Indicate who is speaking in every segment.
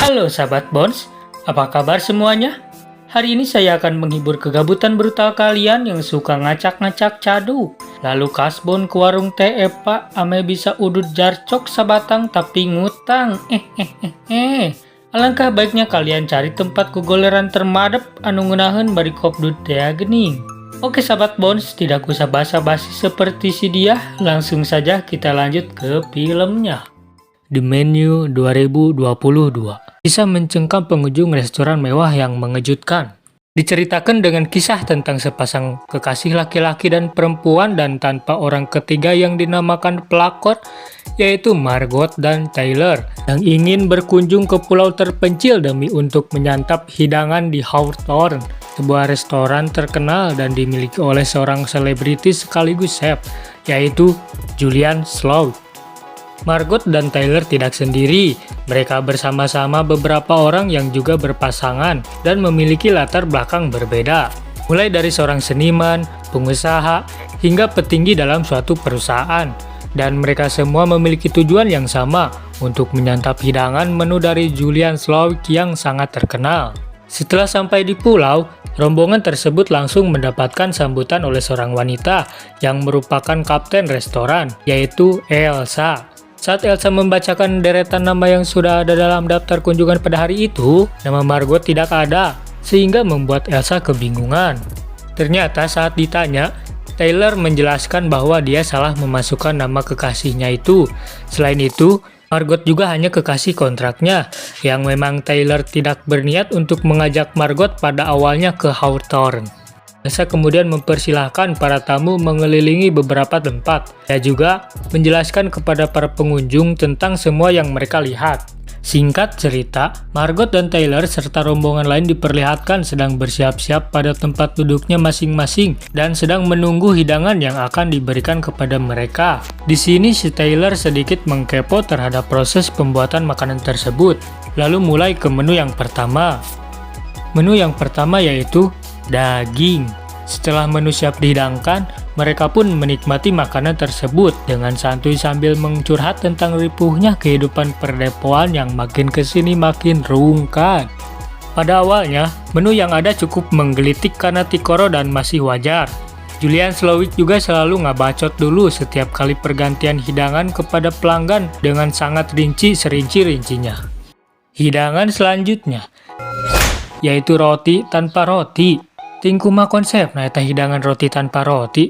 Speaker 1: Halo sahabat Bones, apa kabar semuanya? Hari ini saya akan menghibur kegabutan brutal kalian yang suka ngacak-ngacak cadu. Lalu kasbon ke warung teh Pak, ame bisa udut jarcok sabatang tapi ngutang. Alangkah baiknya kalian cari tempat kugoleran termadep anu ngeunaheun bari kopdut teh gening. Oke sahabat Bones, tidak usah basa-basi seperti si dia, langsung saja kita lanjut ke filmnya. The Menu 2022 bisa mencengkam pengunjung restoran mewah yang mengejutkan. Diceritakan dengan kisah tentang sepasang kekasih laki-laki dan perempuan dan tanpa orang ketiga yang dinamakan pelakor, yaitu Margot dan Tyler, yang ingin berkunjung ke pulau terpencil demi untuk menyantap hidangan di Hawthorne, sebuah restoran terkenal dan dimiliki oleh seorang selebritis sekaligus chef, yaitu Julian Sloat. Margot dan Tyler tidak sendiri, mereka bersama-sama beberapa orang yang juga berpasangan dan memiliki latar belakang berbeda. Mulai dari seorang seniman, pengusaha, hingga petinggi dalam suatu perusahaan. Dan mereka semua memiliki tujuan yang sama, untuk menyantap hidangan menu dari Julian Sloat yang sangat terkenal. Setelah sampai di pulau, rombongan tersebut langsung mendapatkan sambutan oleh seorang wanita yang merupakan kapten restoran, yaitu Elsa. Saat Elsa membacakan deretan nama yang sudah ada dalam daftar kunjungan pada hari itu, nama Margot tidak ada, sehingga membuat Elsa kebingungan. Ternyata saat ditanya, Tyler menjelaskan bahwa dia salah memasukkan nama kekasihnya itu. Selain itu, Margot juga hanya kekasih kontraknya, yang memang Tyler tidak berniat untuk mengajak Margot pada awalnya ke Hawthorne. Elsa kemudian mempersilahkan para tamu mengelilingi beberapa tempat. Dia juga menjelaskan kepada para pengunjung tentang semua yang mereka lihat. Singkat cerita, Margot dan Tyler serta rombongan lain diperlihatkan sedang bersiap-siap pada tempat duduknya masing-masing dan sedang menunggu hidangan yang akan diberikan kepada mereka. Di sini si Tyler sedikit mengkepo terhadap proses pembuatan makanan tersebut. Lalu mulai ke menu yang pertama. Menu yang pertama yaitu daging. Setelah menu siap dihidangkan, mereka pun menikmati makanan tersebut dengan santuy sambil mengcurhat tentang ripuhnya kehidupan perdepoan yang makin kesini makin rungkat. Pada awalnya, menu yang ada cukup menggelitik karena Tikoro dan masih wajar. Julian Sloat juga selalu ngabacot dulu setiap kali pergantian hidangan kepada pelanggan dengan sangat rinci serinci-rincinya. Hidangan selanjutnya yaitu roti tanpa roti. Tingkuma konsep nah eta hidangan roti tanpa roti.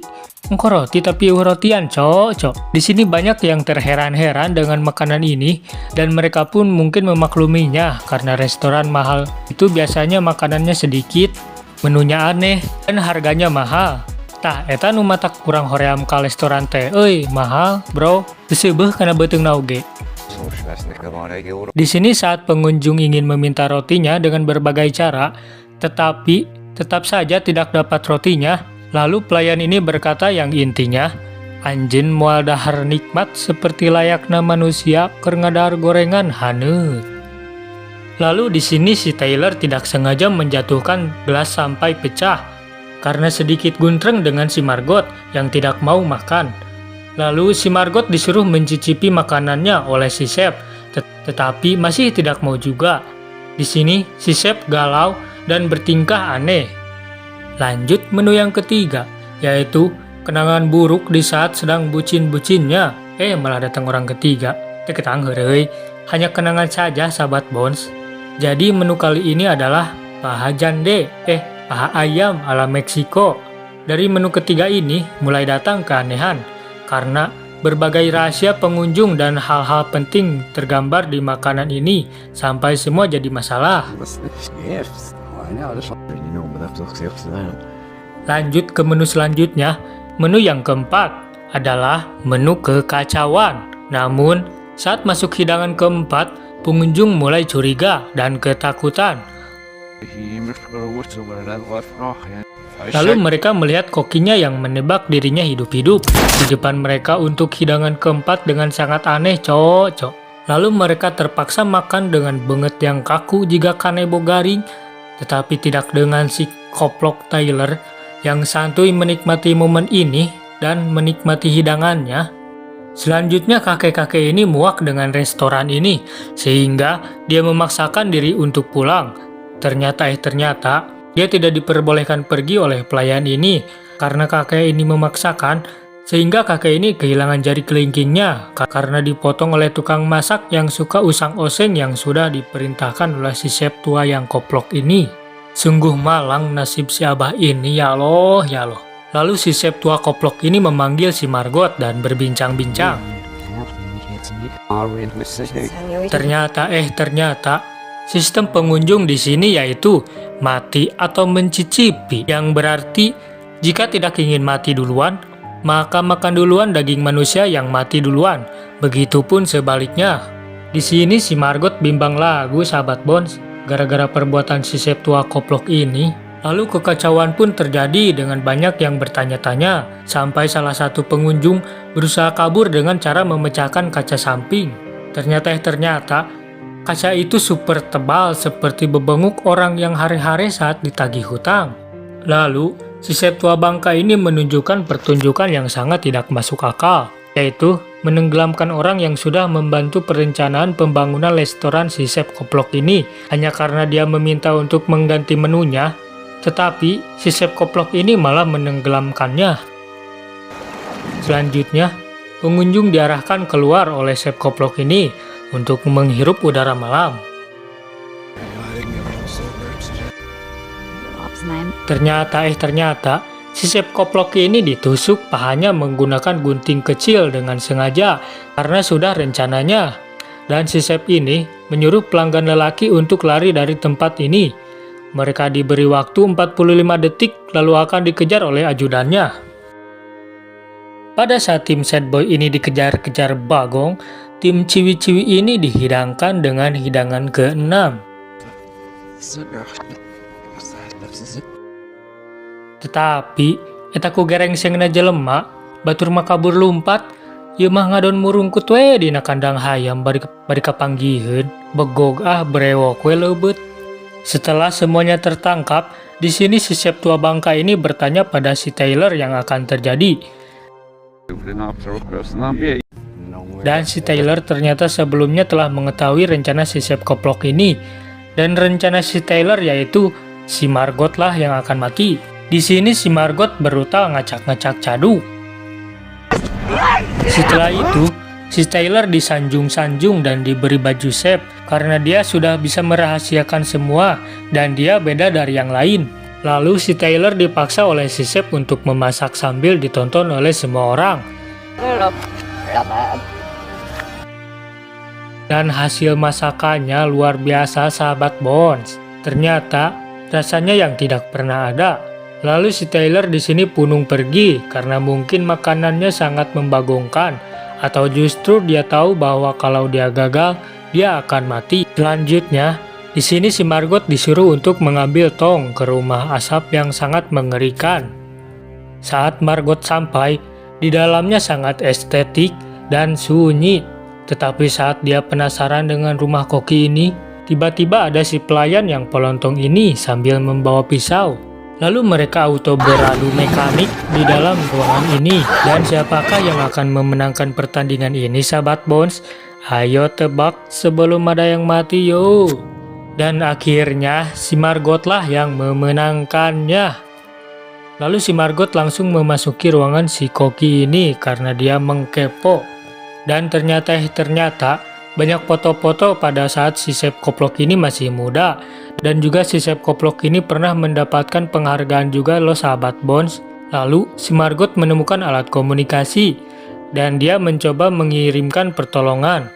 Speaker 1: Engko roti tapi rotian cocok. Di sini banyak yang terheran-heran dengan makanan ini dan mereka pun mungkin memakluminya karena restoran mahal itu biasanya makanannya sedikit, menunya aneh dan harganya mahal. Tah eta nu matak kurang hoream ka restoran teh euy mahal, bro. Disebeuh kana beuteungna oge. Di sini saat pengunjung ingin meminta rotinya dengan berbagai cara, tetapi tetap saja tidak dapat rotinya, lalu pelayan ini berkata yang intinya, anjeun moal dahar nikmat seperti layakna manusia keur ngadahar gorengan haneut. Lalu di sini si Tyler tidak sengaja menjatuhkan gelas sampai pecah, karena sedikit guntreng dengan si Margot yang tidak mau makan. Lalu si Margot disuruh mencicipi makanannya oleh si chef, tetapi masih tidak mau juga. Di sini si chef galau dan bertingkah aneh. Lanjut menu yang ketiga, yaitu kenangan buruk di saat sedang bucin-bucinnya. Malah datang orang ketiga. Teketang heureuy, hanya kenangan saja sahabat Bones. Jadi menu kali ini adalah paha jande, paha ayam ala Meksiko. Dari menu ketiga ini mulai datang keanehan, karena berbagai rahasia pengunjung dan hal-hal penting tergambar di makanan ini sampai semua jadi masalah. Lanjut ke menu selanjutnya, menu yang keempat adalah menu kekacauan. Namun, saat masuk hidangan keempat, pengunjung mulai curiga dan ketakutan. Lalu mereka melihat kokinya yang menebak dirinya hidup-hidup di depan mereka untuk hidangan keempat dengan sangat aneh cocok. Lalu mereka terpaksa makan dengan benget yang kaku jika kanebo garing, tetapi tidak dengan si koplok Tyler yang santuy menikmati momen ini dan menikmati hidangannya. Selanjutnya kakek-kakek ini muak dengan restoran ini, sehingga dia memaksakan diri untuk pulang. Ternyata dia tidak diperbolehkan pergi oleh pelayan ini, karena kakek ini memaksakan, sehingga kakek ini kehilangan jari kelingkingnya, karena dipotong oleh tukang masak yang suka usang-oseng yang sudah diperintahkan oleh si chef tua yang koplok ini. Sungguh malang nasib si abah ini, ya Allah, ya Allah. Lalu si chef tua koplok ini memanggil si Margot dan berbincang-bincang. Ternyata sistem pengunjung di sini yaitu mati atau mencicipi, yang berarti jika tidak ingin mati duluan, maka makan duluan daging manusia yang mati duluan. Begitupun sebaliknya. Di sini si Margot bimbang lagu sahabat Bones, gara-gara perbuatan si chef tua koplok ini. Lalu kekacauan pun terjadi dengan banyak yang bertanya-tanya, sampai salah satu pengunjung berusaha kabur dengan cara memecahkan kaca samping. Ternyata kaca itu super tebal seperti bebenguk orang yang hari-hari saat ditagih hutang. Lalu, si chef tua bangka ini menunjukkan pertunjukan yang sangat tidak masuk akal, yaitu menenggelamkan orang yang sudah membantu perencanaan pembangunan restoran si chef koplok ini hanya karena dia meminta untuk mengganti menunya. Tetapi si chef koplok ini malah menenggelamkannya. Selanjutnya, pengunjung diarahkan keluar oleh chef koplok ini untuk menghirup udara malam. Ternyata si chef koplok ini ditusuk pahanya menggunakan gunting kecil dengan sengaja karena sudah rencananya. Dan si chef ini menyuruh pelanggan lelaki untuk lari dari tempat ini. Mereka diberi waktu 45 detik lalu akan dikejar oleh ajudannya. Pada saat tim sad boy ini dikejar-kejar Bagong, tim ciwi-ciwi ini dihidangkan dengan hidangan ke-6. Tetapi, eta ku gerengsengna jelema, batur makabur lumpat, ieu mah ngadon murungkut we dina kandang hayam bari kapanggiheun, begog brewok we leubeut. Setelah semuanya tertangkap, di sini si chef tua bangka ini bertanya pada si Taylor yang akan terjadi. Dan si Taylor ternyata sebelumnya telah mengetahui rencana si chef koplok ini. Dan rencana si Taylor yaitu si Margot lah yang akan mati. Di sini si Margot berutal ngacak-ngacak cadu. Setelah itu, si Taylor disanjung-sanjung dan diberi baju chef karena dia sudah bisa merahasiakan semua dan dia beda dari yang lain. Lalu si Taylor dipaksa oleh si chef untuk memasak sambil ditonton oleh semua orang. Dan hasil masakannya luar biasa sahabat Bones. Ternyata rasanya yang tidak pernah ada. Lalu si Taylor di sini punung pergi karena mungkin makanannya sangat membagongkan, atau justru dia tahu bahwa kalau dia gagal, dia akan mati. Selanjutnya, di sini si Margot disuruh untuk mengambil tong ke rumah asap yang sangat mengerikan. Saat Margot sampai, di dalamnya sangat estetik dan sunyi. Tetapi saat dia penasaran dengan rumah koki ini, tiba-tiba ada si pelayan yang pelontong ini sambil membawa pisau. Lalu mereka auto beradu mekanik di dalam ruangan ini. Dan siapakah yang akan memenangkan pertandingan ini sahabat Bones? Ayo tebak sebelum ada yang mati yo. Dan akhirnya si Margot lah yang memenangkannya. Lalu si Margot langsung memasuki ruangan si koki ini karena dia mengkepo. Dan ternyata banyak foto-foto pada saat si chef koplok ini masih muda. Dan juga si chef koplok ini pernah mendapatkan penghargaan juga loh sahabat Bones. Lalu si Margot menemukan alat komunikasi dan dia mencoba mengirimkan pertolongan.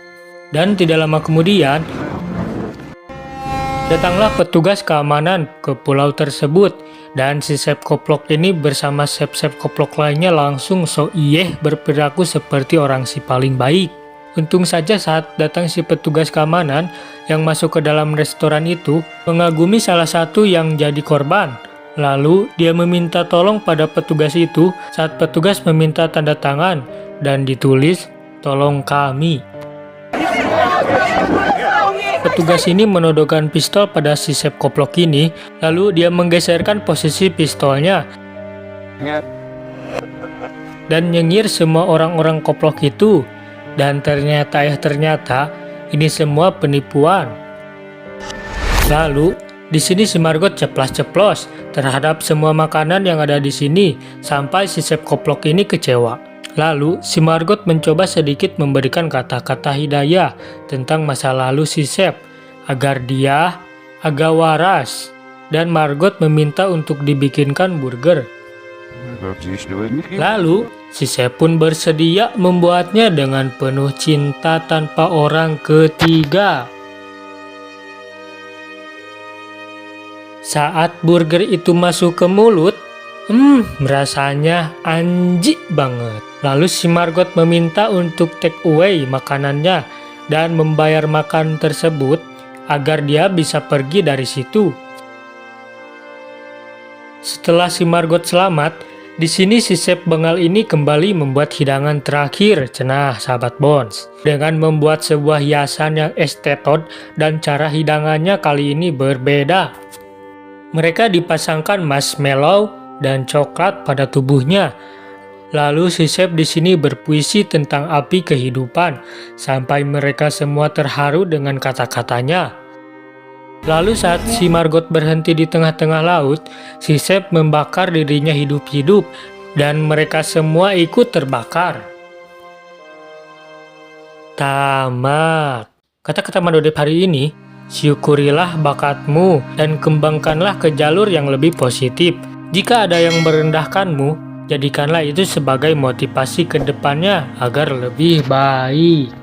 Speaker 1: Dan tidak lama kemudian datanglah petugas keamanan ke pulau tersebut. Dan si chef koplok ini bersama chef-chef koplok lainnya langsung berperilaku seperti orang si paling baik. Untung saja saat datang si petugas keamanan yang masuk ke dalam restoran itu mengagumi salah satu yang jadi korban. Lalu dia meminta tolong pada petugas itu saat petugas meminta tanda tangan dan ditulis "Tolong kami". Petugas ini menodongkan pistol pada si chef koplok ini, lalu dia menggeserkan posisi pistolnya. dan nyengir semua orang-orang koplok itu. Dan ternyata ini semua penipuan. Lalu di sini si Margot ceplas-ceplos terhadap semua makanan yang ada di sini sampai si Sep koplok ini kecewa. Lalu si Margot mencoba sedikit memberikan kata-kata hidayah tentang masa lalu si Sep agar dia agak waras, dan Margot meminta untuk dibikinkan burger. Lalu si Sep pun bersedia membuatnya dengan penuh cinta tanpa orang ketiga. Saat burger itu masuk ke mulut, rasanya anjik banget. Lalu si Margot meminta untuk take away makanannya dan membayar makan tersebut agar dia bisa pergi dari situ. Setelah si Margot selamat, di sini si Sep bengal ini kembali membuat hidangan terakhir, cenah sahabat Bones, dengan membuat sebuah hiasan yang estetot, dan cara hidangannya kali ini berbeda. Mereka dipasangkan marshmallow dan coklat pada tubuhnya. Lalu si Sep di sini berpuisi tentang api kehidupan sampai mereka semua terharu dengan kata-katanya. Lalu saat si Margot berhenti di tengah-tengah laut, si Sep membakar dirinya hidup-hidup dan mereka semua ikut terbakar. Tamat. Kata-kata Madodep hari ini, syukurilah bakatmu dan kembangkanlah ke jalur yang lebih positif. Jika ada yang merendahkanmu, jadikanlah itu sebagai motivasi ke depannya agar lebih baik.